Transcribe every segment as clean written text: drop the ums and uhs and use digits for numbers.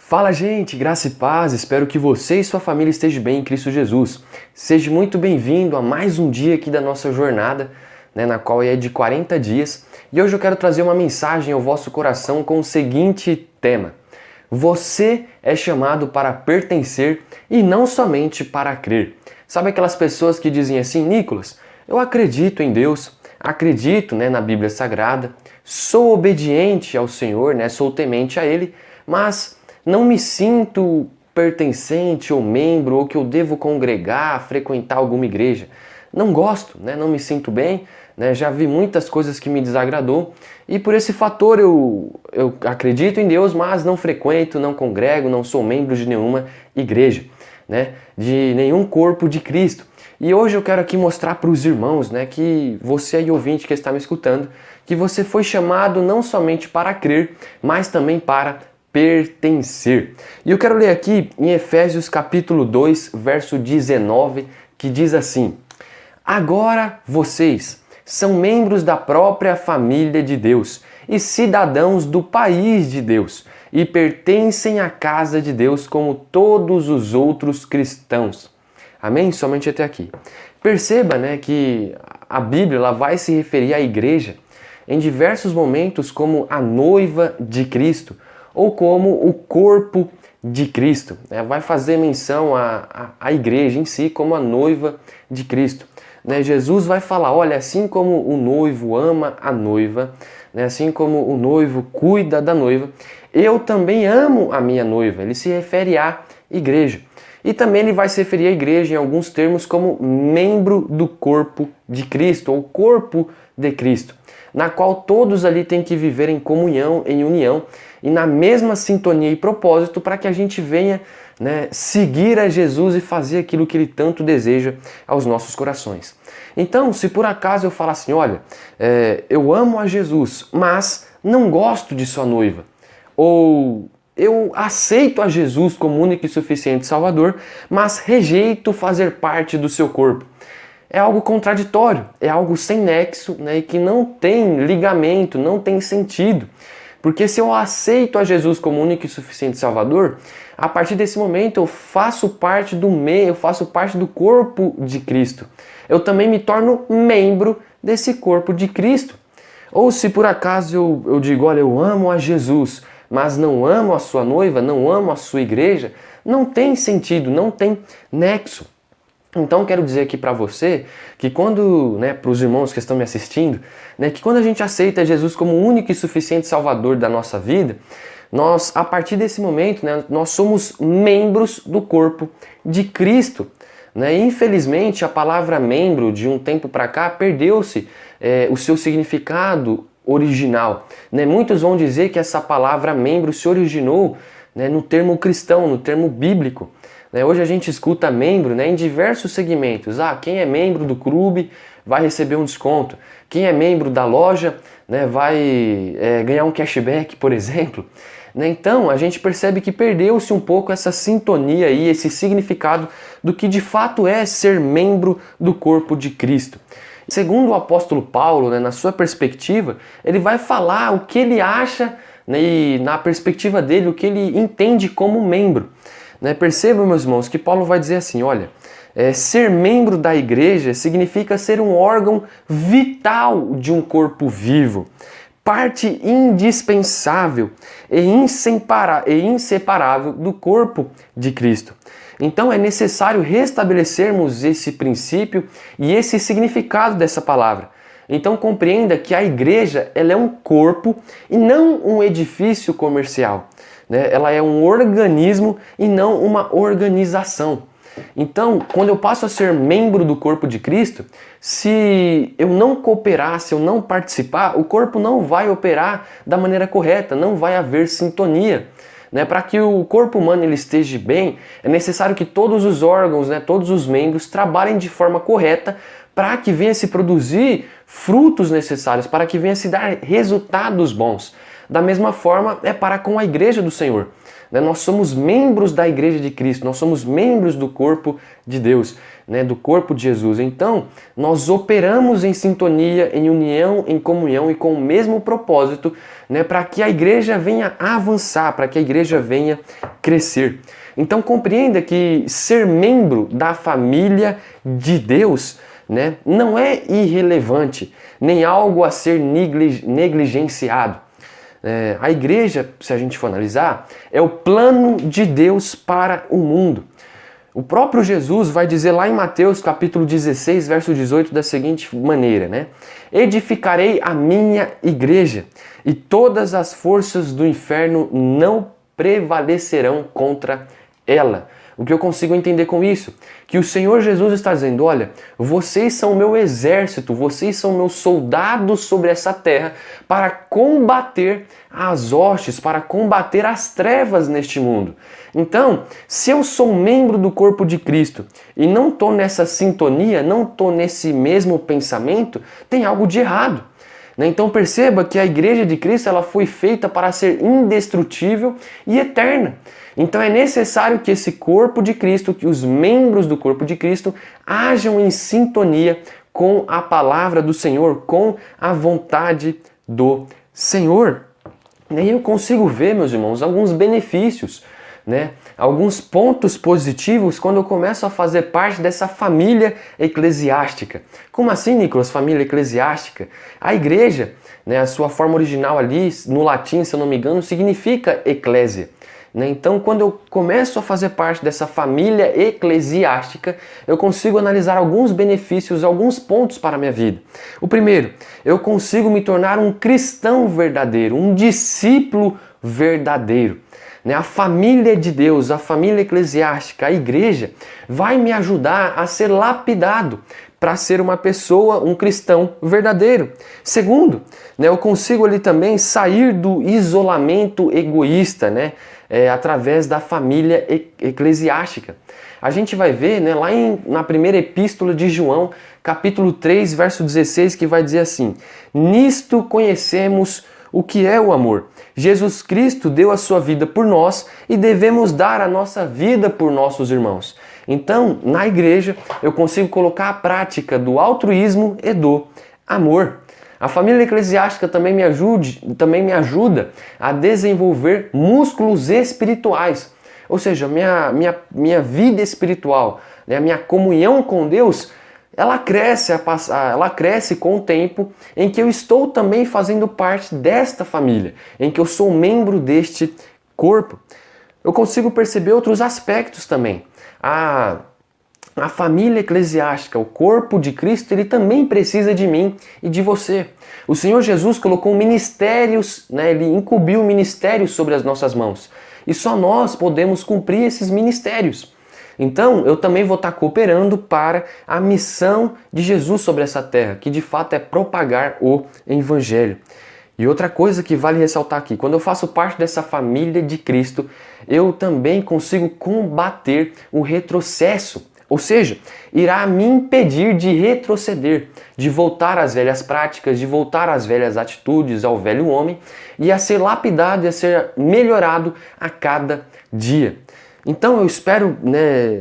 Fala, gente, graça e paz, espero que você e sua família estejam bem em Cristo Jesus. Seja muito bem-vindo a mais um dia aqui da nossa jornada, na qual é de 40 dias. E hoje eu quero trazer uma mensagem ao vosso coração com o seguinte tema: você é chamado para pertencer e não somente para crer. Sabe aquelas pessoas que dizem assim: Nicolas, eu acredito em Deus, acredito na Bíblia Sagrada, sou obediente ao Senhor, sou temente a Ele, mas não me sinto pertencente ou membro, ou que eu devo congregar, frequentar alguma igreja. Não gosto, não me sinto bem, já vi muitas coisas que me desagradou e por esse fator eu acredito em Deus, mas não frequento, não congrego, não sou membro de nenhuma igreja, de nenhum corpo de Cristo. E hoje eu quero aqui mostrar para os irmãos, que você aí ouvinte que está me escutando, que você foi chamado não somente para crer, mas também para pertencer. E eu quero ler aqui em Efésios capítulo 2, verso 19, que diz assim: agora vocês são membros da própria família de Deus e cidadãos do país de Deus e pertencem à casa de Deus como todos os outros cristãos. Amém? Somente até aqui. Perceba, que a Bíblia ela vai se referir à igreja em diversos momentos como a noiva de Cristo ou como o corpo de Cristo. Vai fazer menção à igreja em si como a noiva de Cristo. Jesus vai falar, olha, assim como o noivo ama a noiva, assim como o noivo cuida da noiva, eu também amo a minha noiva. Ele se refere à igreja. E também ele vai se referir à igreja em alguns termos como membro do corpo de Cristo, ou corpo de Cristo, na qual todos ali têm que viver em comunhão, em união e na mesma sintonia e propósito para que a gente venha seguir a Jesus e fazer aquilo que Ele tanto deseja aos nossos corações. Então, se por acaso eu falar assim, olha, eu amo a Jesus, mas não gosto de sua noiva, ou eu aceito a Jesus como único e suficiente Salvador, mas rejeito fazer parte do seu corpo. É algo contraditório, é algo sem nexo, e que não tem ligamento, não tem sentido. Porque se eu aceito a Jesus como único e suficiente Salvador, a partir desse momento eu faço parte do meio, eu faço parte do corpo de Cristo. Eu também me torno membro desse corpo de Cristo. Ou se por acaso eu digo, olha, eu amo a Jesus, mas não amo a sua noiva, não amo a sua igreja, não tem sentido, não tem nexo. Então quero dizer aqui para você que quando, para os irmãos que estão me assistindo, que quando a gente aceita Jesus como o único e suficiente Salvador da nossa vida, nós, a partir desse momento, nós somos membros do corpo de Cristo. Infelizmente, a palavra membro, de um tempo para cá, perdeu-se o seu significado original. Muitos vão dizer que essa palavra membro se originou no termo cristão, no termo bíblico. Hoje a gente escuta membro em diversos segmentos. Quem é membro do clube vai receber um desconto. Quem é membro da loja vai ganhar um cashback, por exemplo. Então a gente percebe que perdeu-se um pouco essa sintonia e esse significado do que de fato é ser membro do corpo de Cristo. Segundo o apóstolo Paulo, na sua perspectiva, ele vai falar o que ele acha e na perspectiva dele, o que ele entende como membro. Percebam, meus irmãos, que Paulo vai dizer assim, olha, ser membro da igreja significa ser um órgão vital de um corpo vivo, parte indispensável e inseparável do corpo de Cristo. Então é necessário restabelecermos esse princípio e esse significado dessa palavra. Então compreenda que a igreja ela é um corpo e não um edifício comercial. Ela é um organismo e não uma organização. Então, quando eu passo a ser membro do corpo de Cristo, se eu não cooperar, se eu não participar, o corpo não vai operar da maneira correta, não vai haver sintonia. Para que o corpo humano ele esteja bem, é necessário que todos os órgãos, todos os membros trabalhem de forma correta para que venha se produzir frutos necessários, para que venha se dar resultados bons. da mesma forma é para com a igreja do Senhor. Nós somos membros da igreja de Cristo, nós somos membros do corpo de Deus, do corpo de Jesus. Então, nós operamos em sintonia, em união, em comunhão e com o mesmo propósito, para que a igreja venha avançar, para que a igreja venha crescer. Então, compreenda que ser membro da família de Deus, não é irrelevante, nem algo a ser negligenciado. A igreja, se a gente for analisar, é o plano de Deus para o mundo. O próprio Jesus vai dizer lá em Mateus capítulo 16, verso 18, da seguinte maneira, edificarei a minha igreja e todas as forças do inferno não prevalecerão contra ela. O que eu consigo entender com isso? Que o Senhor Jesus está dizendo, olha, vocês são o meu exército, vocês são meus soldados sobre essa terra para combater as hostes, para combater as trevas neste mundo. Então, se eu sou membro do corpo de Cristo e não estou nessa sintonia, não estou nesse mesmo pensamento, tem algo de errado. Então perceba que a igreja de Cristo ela foi feita para ser indestrutível e eterna. Então é necessário que esse corpo de Cristo, que os membros do corpo de Cristo hajam em sintonia com a palavra do Senhor, com a vontade do Senhor. E eu consigo ver, meus irmãos, alguns benefícios, alguns pontos positivos quando eu começo a fazer parte dessa família eclesiástica. Como assim, Nicolas, família eclesiástica? A igreja, a sua forma original ali, no latim, se eu não me engano, significa eclésia. Então, quando eu começo a fazer parte dessa família eclesiástica, eu consigo analisar alguns benefícios, alguns pontos para a minha vida. O primeiro, eu consigo me tornar um cristão verdadeiro, um discípulo verdadeiro. A família de Deus, a família eclesiástica, a igreja, vai me ajudar a ser lapidado para ser uma pessoa, um cristão verdadeiro. Segundo, eu consigo ali também sair do isolamento egoísta, através da família eclesiástica. A gente vai ver lá na primeira epístola de João, capítulo 3, verso 16, que vai dizer assim: nisto conhecemos o que é o amor. Jesus Cristo deu a sua vida por nós e devemos dar a nossa vida por nossos irmãos. Então, na igreja, eu consigo colocar a prática do altruísmo e do amor. A família eclesiástica também me ajuda a desenvolver músculos espirituais. Ou seja, minha vida espiritual, a minha comunhão com Deus, ela cresce com o tempo em que eu estou também fazendo parte desta família, em que eu sou membro deste corpo. Eu consigo perceber outros aspectos também. A família eclesiástica, o corpo de Cristo, ele também precisa de mim e de você. O Senhor Jesus colocou ministérios, ele incumbiu ministérios sobre as nossas mãos. E só nós podemos cumprir esses ministérios. Então, eu também vou estar cooperando para a missão de Jesus sobre essa terra, que de fato é propagar o Evangelho. E outra coisa que vale ressaltar aqui, quando eu faço parte dessa família de Cristo, eu também consigo combater o retrocesso. Ou seja, irá me impedir de retroceder, de voltar às velhas práticas, de voltar às velhas atitudes, ao velho homem, e a ser lapidado e a ser melhorado a cada dia. Então eu espero,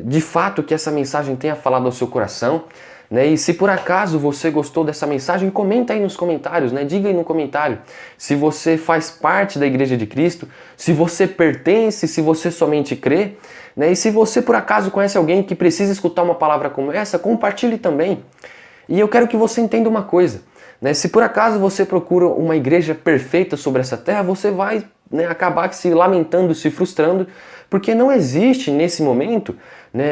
de fato, que essa mensagem tenha falado ao seu coração. E se por acaso você gostou dessa mensagem, comenta aí nos comentários, diga aí no comentário se você faz parte da Igreja de Cristo, se você pertence, se você somente crê, e se você por acaso conhece alguém que precisa escutar uma palavra como essa, compartilhe também. E eu quero que você entenda uma coisa, se por acaso você procura uma igreja perfeita sobre essa terra, você vai acabar se lamentando, se frustrando, porque não existe nesse momento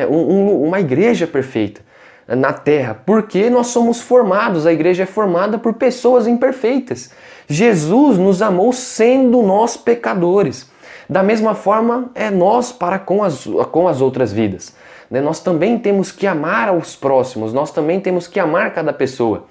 uma igreja perfeita na terra, porque nós somos formados, a igreja é formada por pessoas imperfeitas. Jesus nos amou sendo nós pecadores. Da mesma forma, é nós para com as outras vidas. Nós também temos que amar aos próximos, nós também temos que amar cada pessoa.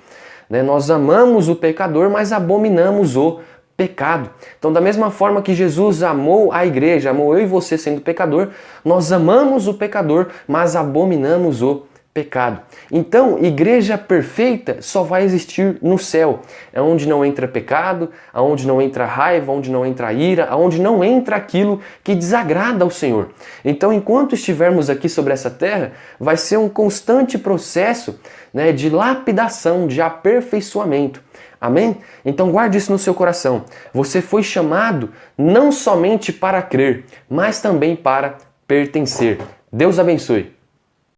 Nós amamos o pecador, mas abominamos o pecado. Então, da mesma forma que Jesus amou a igreja, amou eu e você sendo pecador, nós amamos o pecador, mas abominamos o pecado. Então, igreja perfeita só vai existir no céu. É onde não entra pecado, aonde não entra raiva, onde não entra ira, aonde não entra aquilo que desagrada ao Senhor. Então, enquanto estivermos aqui sobre essa terra, vai ser um constante processo, né, de lapidação, de aperfeiçoamento. Amém? Então guarde isso no seu coração. Você foi chamado não somente para crer, mas também para pertencer. Deus abençoe.